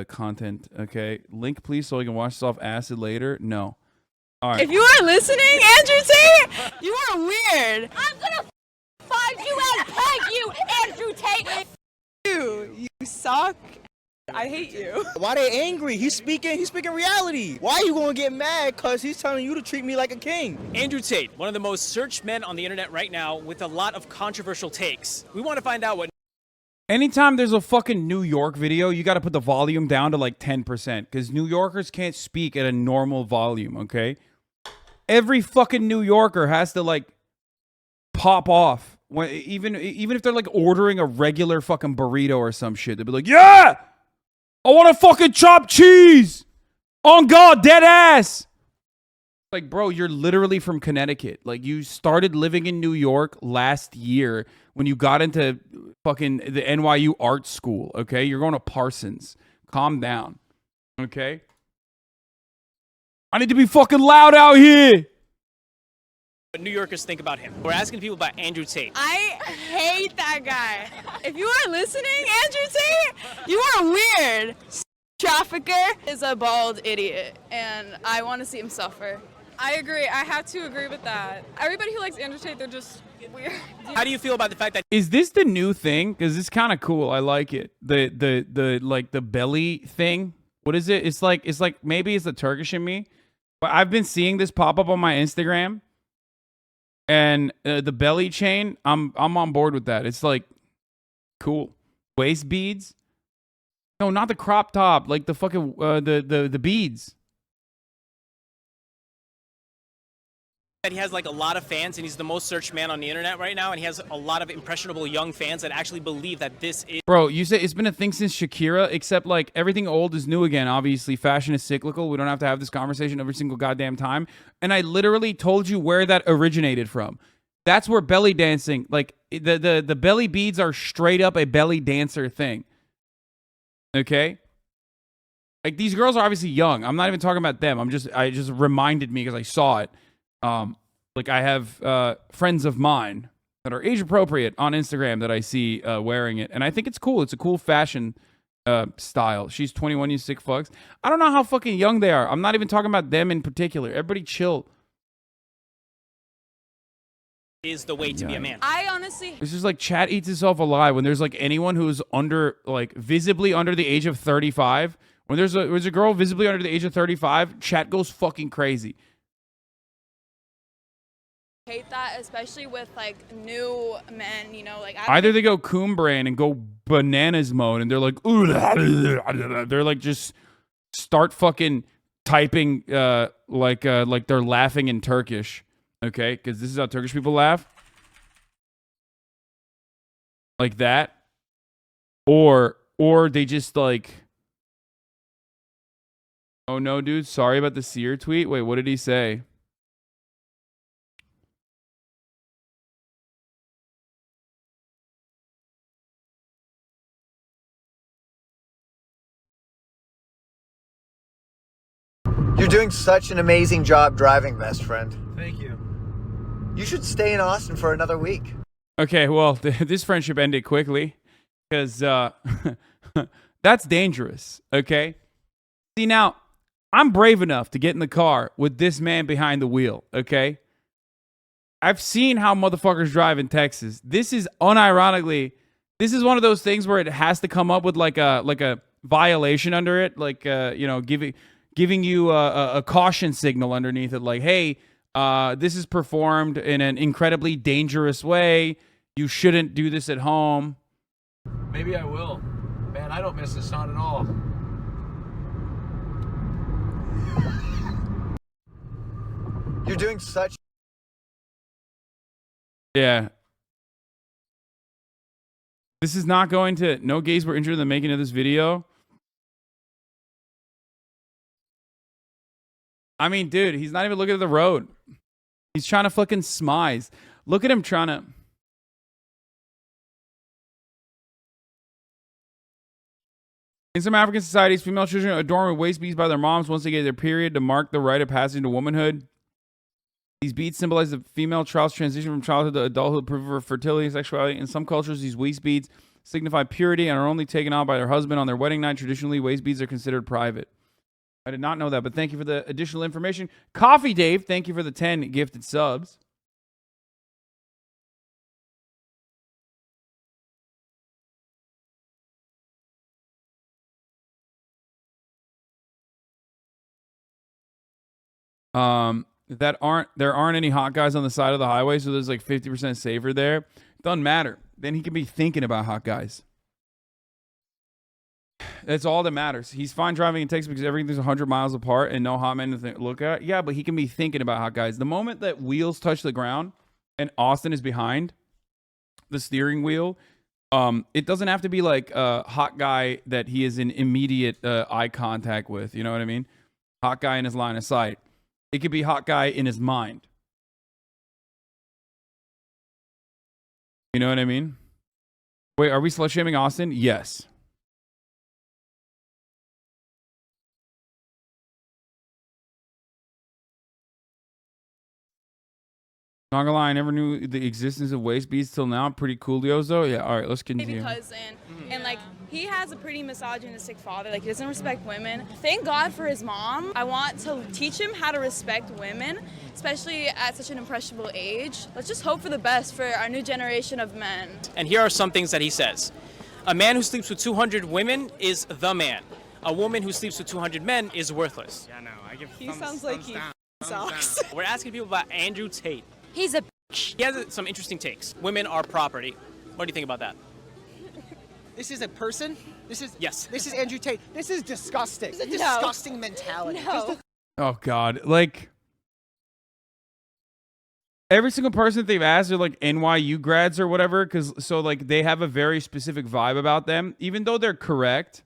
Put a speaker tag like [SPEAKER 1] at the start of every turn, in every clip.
[SPEAKER 1] content. Okay, link please so I can watch this off acid later. No. All right.
[SPEAKER 2] If you are listening, Andrew Tate, you are weird. I'm gonna find you and peg you, Andrew Tate. You suck. I hate you.
[SPEAKER 3] Why they angry? He's speaking reality. Why are you gonna get mad? Cause he's telling you to treat me like a king.
[SPEAKER 4] Andrew Tate, one of the most searched men on the internet right now with a lot of controversial takes. We want to find out what...
[SPEAKER 1] Anytime there's a fucking New York video, you got to put the volume down to like 10% because New Yorkers can't speak at a normal volume, okay? Every fucking New Yorker has to like pop off. When, even if they're like ordering a regular fucking burrito or some shit, they'll be like, yeah! I want a fucking chopped cheese! On God, dead ass! Like, bro, you're literally from Connecticut. Like, you started living in New York last year when you got into fucking the NYU art school, okay? You're going to Parsons. Calm down, okay? I need to be fucking loud out here!
[SPEAKER 4] What New Yorkers think about him. We're asking people about Andrew Tate.
[SPEAKER 2] I hate that guy. If you are listening, Andrew Tate, you are weird. Trafficker is a bald idiot, and I want to see him suffer. I agree. I have to agree with that. Everybody who likes Andrew Tate, they're just weird.
[SPEAKER 4] How do you feel about the fact that...
[SPEAKER 1] Is this the new thing? Because it's kind of cool. I like it. The like the belly thing. What is it? It's like maybe it's the Turkish in me, but I've been seeing this pop up on my Instagram. And the belly chain, I'm on board with that. It's like cool. Waist beads? No, not the crop top. Like the fucking the beads.
[SPEAKER 4] That he has like a lot of fans and he's the most searched man on the internet right now, and he has a lot of impressionable young fans that actually believe that this is...
[SPEAKER 1] Bro, you say it's been a thing since Shakira, except like everything old is new again. Obviously, fashion is cyclical. We don't have to have this conversation every single goddamn time. And I literally told you where that originated from. That's where belly dancing, like the belly beads are straight up a belly dancer thing. Okay? Like these girls are obviously young. I'm not even talking about them. I just reminded me because I saw it. Like I have friends of mine that are age appropriate on Instagram that I see wearing it, and I think it's cool. It's a cool fashion style. She's 21, you sick fucks. I don't know how fucking young they are. I'm not even talking about them in particular. Everybody chill.
[SPEAKER 4] Is the way to be a man.
[SPEAKER 2] I honestly...
[SPEAKER 1] This is like chat eats itself alive when there's like anyone who's under, like visibly under the age of 35. When there's a girl visibly under the age of 35, chat goes fucking crazy.
[SPEAKER 2] hate that, especially with like new men, you know, like
[SPEAKER 1] either they go coon brain and go bananas mode and they're like, ooh, they're like just start fucking typing like they're laughing in Turkish, okay? Because this is how Turkish people laugh, like that, or they just like, oh no, dude, sorry about the seer tweet. Wait, what did he say?
[SPEAKER 5] You're doing such an amazing job driving, best friend.
[SPEAKER 3] Thank you.
[SPEAKER 5] You should stay in Austin for another week.
[SPEAKER 1] Okay, well, this friendship ended quickly because that's dangerous, okay? See, now, I'm brave enough to get in the car with this man behind the wheel, okay? I've seen how motherfuckers drive in Texas. This is unironically, this is one of those things where it has to come up with like a violation under it, like, you know, giving you a caution signal underneath it, like, hey, this is performed in an incredibly dangerous way. You shouldn't do this at home.
[SPEAKER 6] Maybe I will. Man, I don't miss Hasan at all.
[SPEAKER 5] You're doing such...
[SPEAKER 1] Yeah. This is not going to... No gays were injured in the making of this video. I mean, dude, he's not even looking at the road. He's trying to fucking smize. Look at him trying to... In some African societies, female children are adorned with waist beads by their moms once they get their period to mark the rite of passage to womanhood. These beads symbolize the female child's transition from childhood to adulthood, proof of her fertility and sexuality. In some cultures, these waist beads signify purity and are only taken out by their husband on their wedding night. Traditionally, waist beads are considered private. I did not know that, but thank you for the additional information. Coffee Dave, thank you for the 10 gifted subs. There aren't any hot guys on the side of the highway, so there's like 50% safer there. Doesn't matter. Then he can be thinking about hot guys. That's all that matters. He's fine driving in Texas because everything's 100 miles apart and no hot men to look at. Yeah, but he can be thinking about hot guys. The moment that wheels touch the ground and Austin is behind the steering wheel, it doesn't have to be like a hot guy that he is in immediate eye contact with. You know what I mean? Hot guy in his line of sight. It could be hot guy in his mind. You know what I mean? Wait, are we slut shaming Austin? Yes. Not gonna lie, I never knew the existence of waist beads till now. Pretty coolios though. Yeah, all right, let's continue.
[SPEAKER 2] Cousin, and like he has a pretty misogynistic father. Like he doesn't respect women. Thank God for his mom. I want to teach him how to respect women, especially at such an impressionable age. Let's just hope for the best for our new generation of men.
[SPEAKER 4] And here are some things that he says. A man who sleeps with 200 women is the man. A woman who sleeps with 200 men is worthless.
[SPEAKER 7] Yeah, no, I give
[SPEAKER 2] He sounds like he sucks.
[SPEAKER 4] We're asking people about Andrew Tate.
[SPEAKER 2] He's a bitch.
[SPEAKER 4] He has some interesting takes. Women are property. What do you think about that?
[SPEAKER 8] This is a person?
[SPEAKER 4] Yes.
[SPEAKER 8] This is Andrew Tate. This is disgusting. This is a disgusting mentality.
[SPEAKER 2] No.
[SPEAKER 1] Oh God, like every single person that they've asked are like NYU grads or whatever, because so like they have a very specific vibe about them, even though they're correct.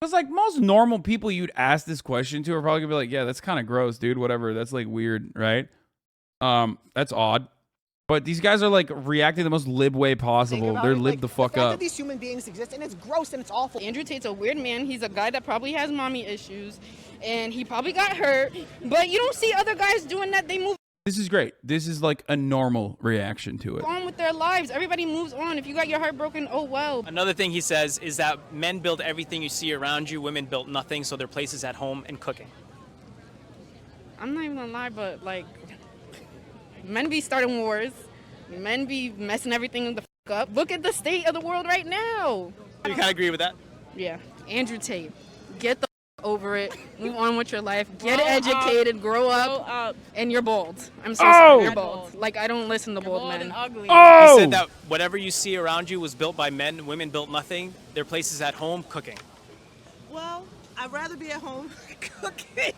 [SPEAKER 1] Because like most normal people you'd ask this question to are probably gonna be like, yeah, that's kind of gross, dude. Whatever, that's like weird, right? That's odd. But these guys are like reacting the most lib way possible. They're lib the fuck
[SPEAKER 8] the fact
[SPEAKER 1] up.
[SPEAKER 8] that these human beings exist, and it's gross and it's awful.
[SPEAKER 9] Andrew Tate's a weird man. He's a guy that probably has mommy issues, and he probably got hurt. But you don't see other guys doing that. They move
[SPEAKER 1] This is great. This is like a normal reaction to it.
[SPEAKER 9] on with their lives. Everybody moves on. If you got your heart broken, oh well.
[SPEAKER 4] Another thing he says is that men build everything you see around you. Women built nothing, so their place is at home and cooking.
[SPEAKER 9] I'm not even gonna lie, but like, men be starting wars. Men be messing everything the fuck up. Look at the state of the world right now.
[SPEAKER 4] You kind of agree with that?
[SPEAKER 9] Yeah, Andrew Tate, get the fuck over it. Move on with your life. Get educated. Grow up. And you're bold. I'm so sorry. You're bold. Like I don't listen to bold men.
[SPEAKER 2] Ugly.
[SPEAKER 1] Oh!
[SPEAKER 4] He said that whatever you see around you was built by men. Women built nothing. Their place is at home cooking.
[SPEAKER 10] Well, I'd rather be at home cooking.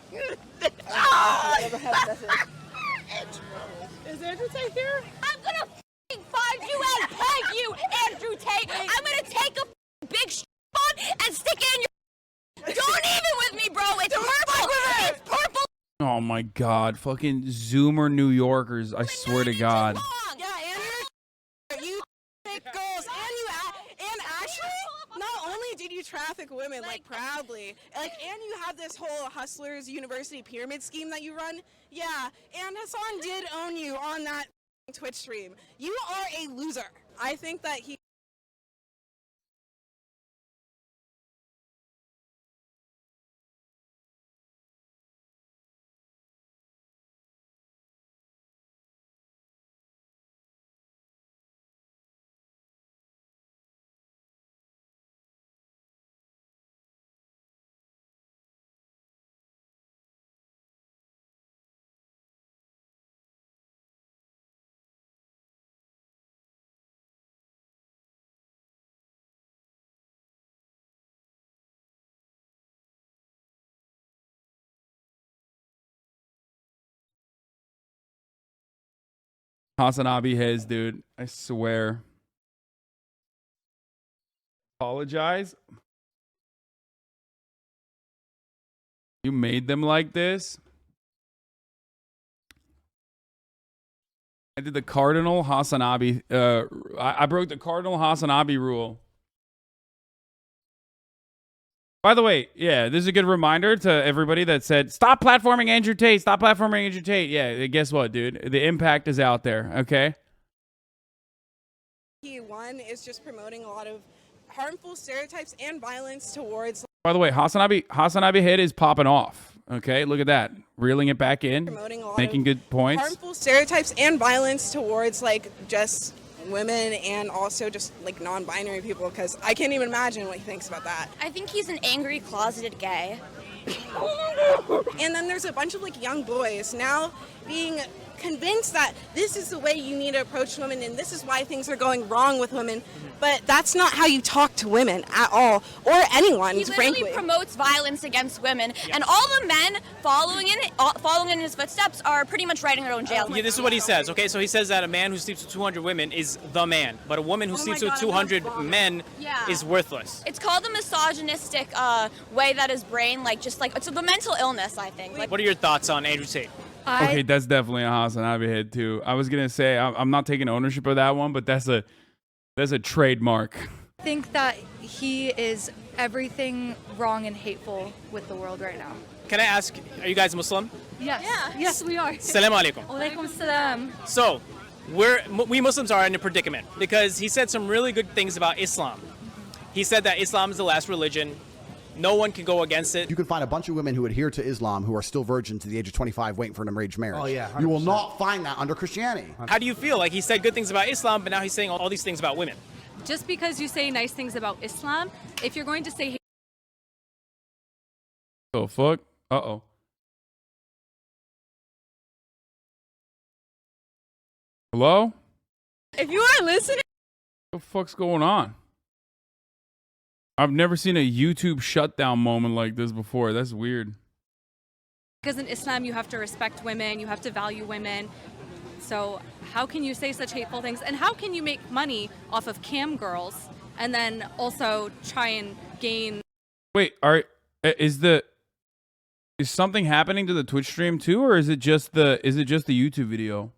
[SPEAKER 10] Is Andrew Tate here?
[SPEAKER 2] I'm gonna f***ing find you and peg you, Andrew Tate. I'm gonna take a big on and stick it in your. Don't even with me, bro. It's purple. It's purple.
[SPEAKER 1] Oh my God, fucking Zoomer New Yorkers! I swear to God.
[SPEAKER 10] Yeah, Andrew, you take girls and actually, not only did you traffic women like proudly, like, and you have this whole Hustlers University pyramid scheme that you run. Yeah, and Hasan did own you on that Twitch stream. You are a loser. I think that he.
[SPEAKER 1] HasanAbi has, dude. I swear. Apologize. You made them like this. I did the cardinal HasanAbi. I broke the cardinal HasanAbi rule. By the way, yeah, this is a good reminder to everybody that said, stop platforming Andrew Tate. Stop platforming Andrew Tate. Yeah, guess what, dude? The impact is out there, okay?
[SPEAKER 10] One is just promoting a lot of harmful stereotypes and violence towards
[SPEAKER 1] By the way, Hasanabi head is popping off. Okay, look at that. Reeling it back in,
[SPEAKER 10] promoting a lot
[SPEAKER 1] making
[SPEAKER 10] of
[SPEAKER 1] good points.
[SPEAKER 10] harmful stereotypes and violence towards like just women and also just like non-binary people, because I can't even imagine what he thinks about that.
[SPEAKER 7] I think he's an angry, closeted gay.
[SPEAKER 10] And then there's a bunch of like young boys now being convinced that this is the way you need to approach women and this is why things are going wrong with women, but that's not how you talk to women at all, or anyone,
[SPEAKER 7] He literally
[SPEAKER 10] frankly.
[SPEAKER 7] promotes violence against women, and all the men following in his footsteps are pretty much writing their own jail.
[SPEAKER 4] Yeah, this is what he says. Okay, so he says that a man who sleeps with 200 women is the man, but a woman who sleeps with 200 men is worthless.
[SPEAKER 7] It's called the misogynistic way that his brain, like, just like, it's the mental illness, I think. Like,
[SPEAKER 4] What are your thoughts on Andrew Tate?
[SPEAKER 1] Okay, that's definitely a Hasanabi head too. I was gonna say I'm not taking ownership of that one, but that's a trademark.
[SPEAKER 11] I think that he is everything wrong and hateful with the world right now.
[SPEAKER 4] Can I ask, are you guys Muslim?
[SPEAKER 11] Yes. Yes, we are.
[SPEAKER 4] Salam alaikum.
[SPEAKER 11] Alaikum salam.
[SPEAKER 4] So, we Muslims are in a predicament because he said some really good things about Islam. He said that Islam is the last religion. No one can go against it.
[SPEAKER 12] You can find a bunch of women who adhere to Islam who are still virgin to the age of 25 waiting for an arranged marriage.
[SPEAKER 3] Oh, yeah,
[SPEAKER 12] You will
[SPEAKER 3] 100%.
[SPEAKER 12] not find that under Christianity.
[SPEAKER 4] How do you feel? Like he said good things about Islam, but now he's saying all these things about women.
[SPEAKER 13] Just because you say nice things about Islam, if you're going to say
[SPEAKER 1] The fuck? Uh-oh. Hello?
[SPEAKER 2] If you are listening,
[SPEAKER 1] What the fuck's going on? I've never seen a YouTube shutdown moment like this before. That's weird.
[SPEAKER 13] because in Islam you have to respect women, you have to value women. So how can you say such hateful things? And how can you make money off of cam girls and then also try and gain?
[SPEAKER 1] Wait, is something happening to the Twitch stream too, or is it just the YouTube video?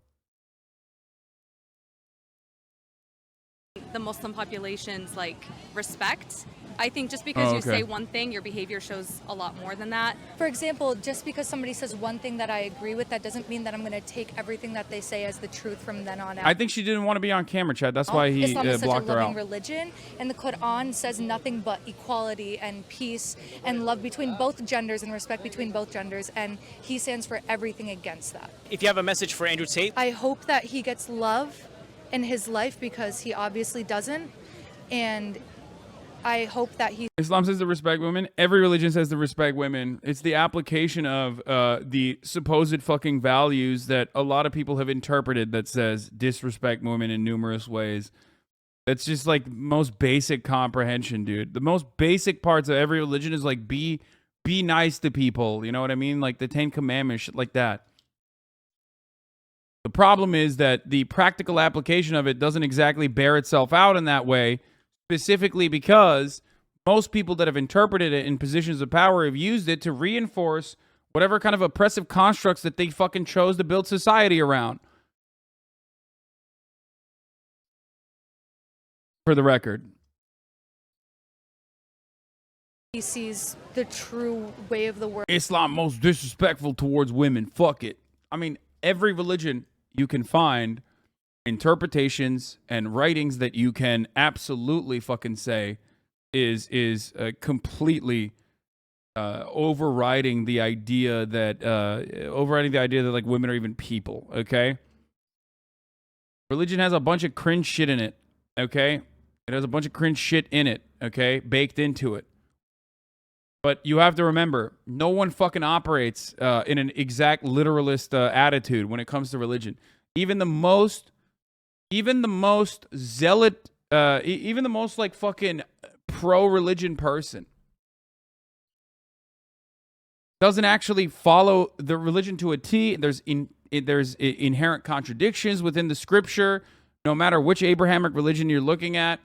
[SPEAKER 13] The Muslim population's like respect. I think just because you say one thing, your behavior shows a lot more than that.
[SPEAKER 11] For example, just because somebody says one thing that I agree with, that doesn't mean that I'm going to take everything that they say as the truth from then on out.
[SPEAKER 1] I think she didn't want to be on camera, Chad. That's why he
[SPEAKER 11] Islam is such a
[SPEAKER 1] blocked her
[SPEAKER 11] loving
[SPEAKER 1] out.
[SPEAKER 11] religion, and the Quran says nothing but equality and peace and love between both genders and respect between both genders, and he stands for everything against that.
[SPEAKER 4] If you have a message for Andrew Tate,
[SPEAKER 11] I hope that he gets love in his life because he obviously doesn't, and I hope that he...
[SPEAKER 1] Islam says to respect women. Every religion says to respect women. It's the application of the supposed fucking values that a lot of people have interpreted that says disrespect women in numerous ways. That's just like most basic comprehension, dude. The most basic parts of every religion is like be nice to people. You know what I mean? Like the 10 Commandments, shit like that. The problem is that the practical application of it doesn't exactly bear itself out in that way, specifically because most people that have interpreted it in positions of power have used it to reinforce whatever kind of oppressive constructs that they fucking chose to build society around. For the record.
[SPEAKER 11] He sees the true way of the world.
[SPEAKER 1] Islam most disrespectful towards women. Fuck it. I mean, every religion you can find interpretations and writings that you can absolutely fucking say is completely overriding the idea that like women are even people. Okay, religion has a bunch of cringe shit in it. Okay, it has a bunch of cringe shit in it. Okay, baked into it. But you have to remember, no one fucking operates in an exact literalist attitude when it comes to religion. Even the most zealot, even the most like fucking pro-religion person doesn't actually follow the religion to a T. There's inherent contradictions within the scripture, no matter which Abrahamic religion you're looking at.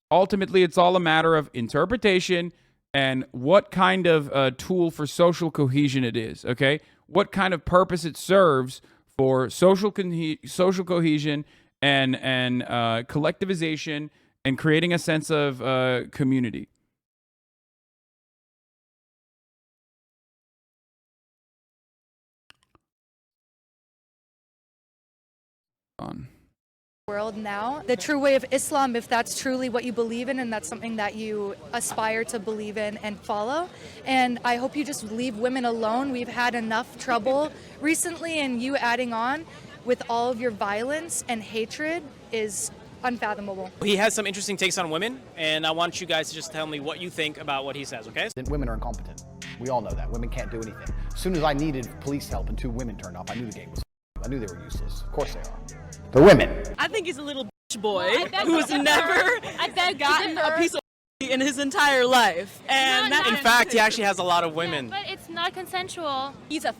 [SPEAKER 1] Ultimately, it's all a matter of interpretation and what kind of tool for social cohesion it is, okay? What kind of purpose it serves for social cohesion and collectivization and creating a sense of community. On.
[SPEAKER 11] world now. The true way of Islam, if that's truly what you believe in and that's something that you aspire to believe in and follow. And I hope you just leave women alone. We've had enough trouble recently, and you adding on with all of your violence and hatred is unfathomable.
[SPEAKER 4] He has some interesting takes on women, and I want you guys to just tell me what you think about what he says, okay?
[SPEAKER 12] Women are incompetent. We all know that. Women can't do anything. As soon as I needed police help and 2 women turned up, I knew the game was I knew they were useless. Of course they are. They're women.
[SPEAKER 10] I think he's a little bitch boy who's never gotten a piece of in his entire life. And
[SPEAKER 4] In fact, he actually has a lot of women.
[SPEAKER 7] But it's not consensual. He's a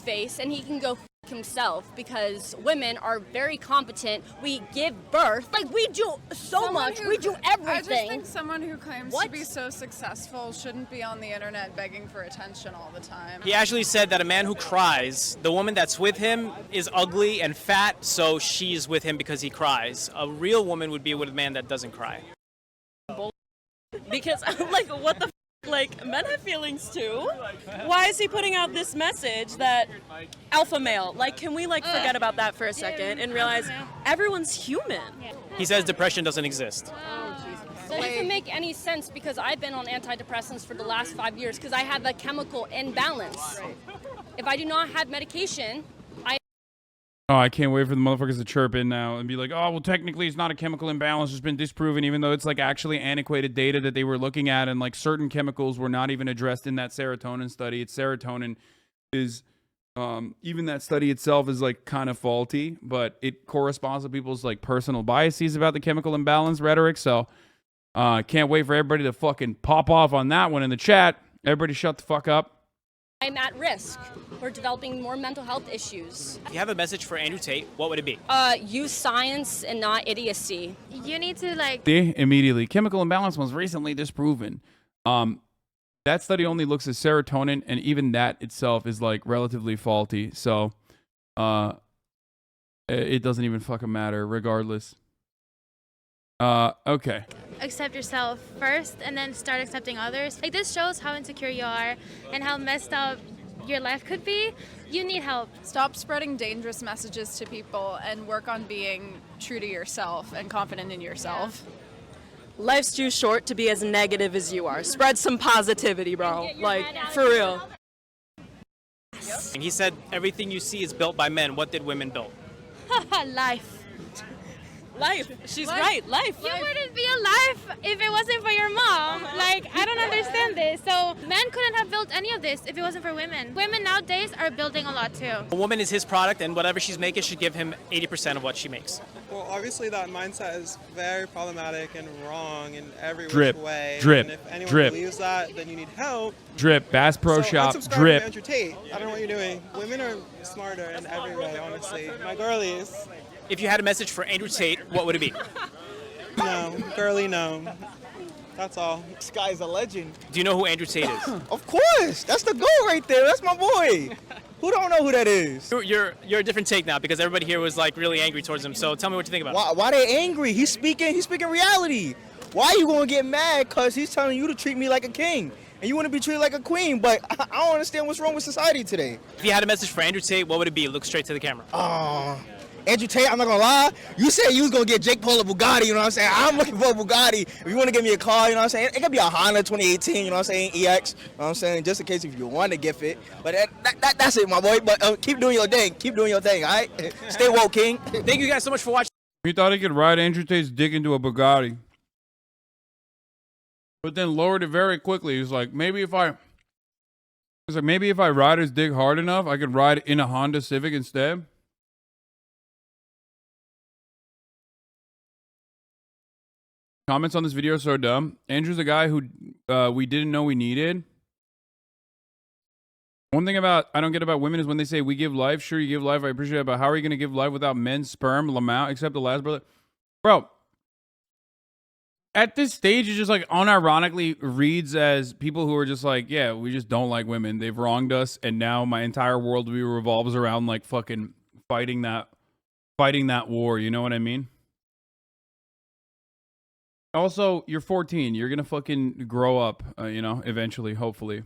[SPEAKER 7] face, and he can go himself because women are very competent. We give birth. Like, we do so much. We do everything.
[SPEAKER 2] I just think someone who claims to be so successful shouldn't be on the internet begging for attention all the time.
[SPEAKER 4] He actually said that a man who cries, the woman that's with him is ugly and fat, so she's with him because he cries. A real woman would be with a man that doesn't cry.
[SPEAKER 10] Because, like, what the like, men have feelings too. Why is he putting out this message that alpha male? Like, can we like forget about that for a second and realize everyone's human?
[SPEAKER 4] He says depression doesn't exist.
[SPEAKER 7] That doesn't make any sense because I've been on antidepressants for the last 5 years because I have a chemical imbalance. If I do not have medication,
[SPEAKER 1] Oh, I can't wait for the motherfuckers to chirp in now and be like, oh, well, technically it's not a chemical imbalance. It's been disproven, even though it's like actually antiquated data that they were looking at. And like certain chemicals were not even addressed in that serotonin study. It's serotonin is, even that study itself is like kind of faulty, but it corresponds to people's like personal biases about the chemical imbalance rhetoric. So can't wait for everybody to fucking pop off on that one in the chat. Everybody shut the fuck up.
[SPEAKER 7] I'm at risk for developing more mental health issues.
[SPEAKER 4] If you have a message for Andrew Tate, what would it be?
[SPEAKER 7] Use science and not idiocy. You need to like...
[SPEAKER 1] Immediately. Chemical imbalance was recently disproven. That study only looks at serotonin, and even that itself is like relatively faulty. So it doesn't even fucking matter regardless. Okay.
[SPEAKER 14] Accept yourself first and then start accepting others. Like, this shows how insecure you are and how messed up your life could be. You need help.
[SPEAKER 2] Stop spreading dangerous messages to people and work on being true to yourself and confident in yourself.
[SPEAKER 10] Life's too short to be as negative as you are. Spread some positivity, bro. Like, for real.
[SPEAKER 4] And he said everything you see is built by men. What did women build?
[SPEAKER 14] Life.
[SPEAKER 10] Life. She's right. Life.
[SPEAKER 14] You wouldn't be alive if it wasn't for your mom. Like, I don't understand this. So men couldn't have built any of this if it wasn't for women. Women nowadays are building a lot too.
[SPEAKER 4] A woman is his product, and whatever she's making should give him 80% of what she makes.
[SPEAKER 15] Well, obviously that mindset is very problematic and wrong in every
[SPEAKER 1] Drip,
[SPEAKER 15] which way.
[SPEAKER 1] drip,
[SPEAKER 15] and if anyone
[SPEAKER 1] drip.
[SPEAKER 15] believes that, then you need help.
[SPEAKER 1] Drip, Bass Pro Shop,
[SPEAKER 15] unsubscribe
[SPEAKER 1] drip.
[SPEAKER 15] to Andrew Tate. I don't know what you're doing. Women are smarter in every way, honestly. My girlies.
[SPEAKER 4] If you had a message for Andrew Tate, what would it be?
[SPEAKER 15] No, girly, no. That's all.
[SPEAKER 3] This guy's a legend.
[SPEAKER 4] Do you know who Andrew Tate is?
[SPEAKER 3] Of course. That's the goal right there. That's my boy. Who don't know who that is?
[SPEAKER 4] You're a different take now because everybody here was like really angry towards him. So tell me what you think about it.
[SPEAKER 3] Why they angry? He's speaking reality. Why are you gonna get mad? Cause he's telling you to treat me like a king. And you want to be treated like a queen, but I don't understand what's wrong with society today.
[SPEAKER 4] If you had a message for Andrew Tate, what would it be? Look straight to the camera.
[SPEAKER 3] Andrew Tate, I'm not gonna lie. You said you was gonna get Jake Paul a Bugatti, you know what I'm saying? I'm looking for a Bugatti. If you wanna give me a car, you know what I'm saying? It could be a Honda 2018, you know what I'm saying? EX, you know what I'm saying? Just in case if you want to gift it. But that's it, my boy. But keep doing your thing. Keep doing your thing, all right? Stay woke, King.
[SPEAKER 4] Thank you guys so much for watching.
[SPEAKER 1] He thought he could ride Andrew Tate's dick into a Bugatti. But then lowered it very quickly. He's like, maybe if I ride his dick hard enough, I could ride in a Honda Civic instead. Comments on this video are so dumb. Andrew's a guy who we didn't know we needed. One thing I don't get about women is when they say we give life. Sure, you give life. I appreciate it. But how are you going to give life without men's sperm, Lamau, except the last brother? Bro, at this stage, it just like unironically reads as people who are just like, yeah, we just don't like women. They've wronged us. And now my entire worldview revolves around like fucking fighting that war. You know what I mean? Also, you're 14. You're going to fucking grow up, you know, eventually, hopefully.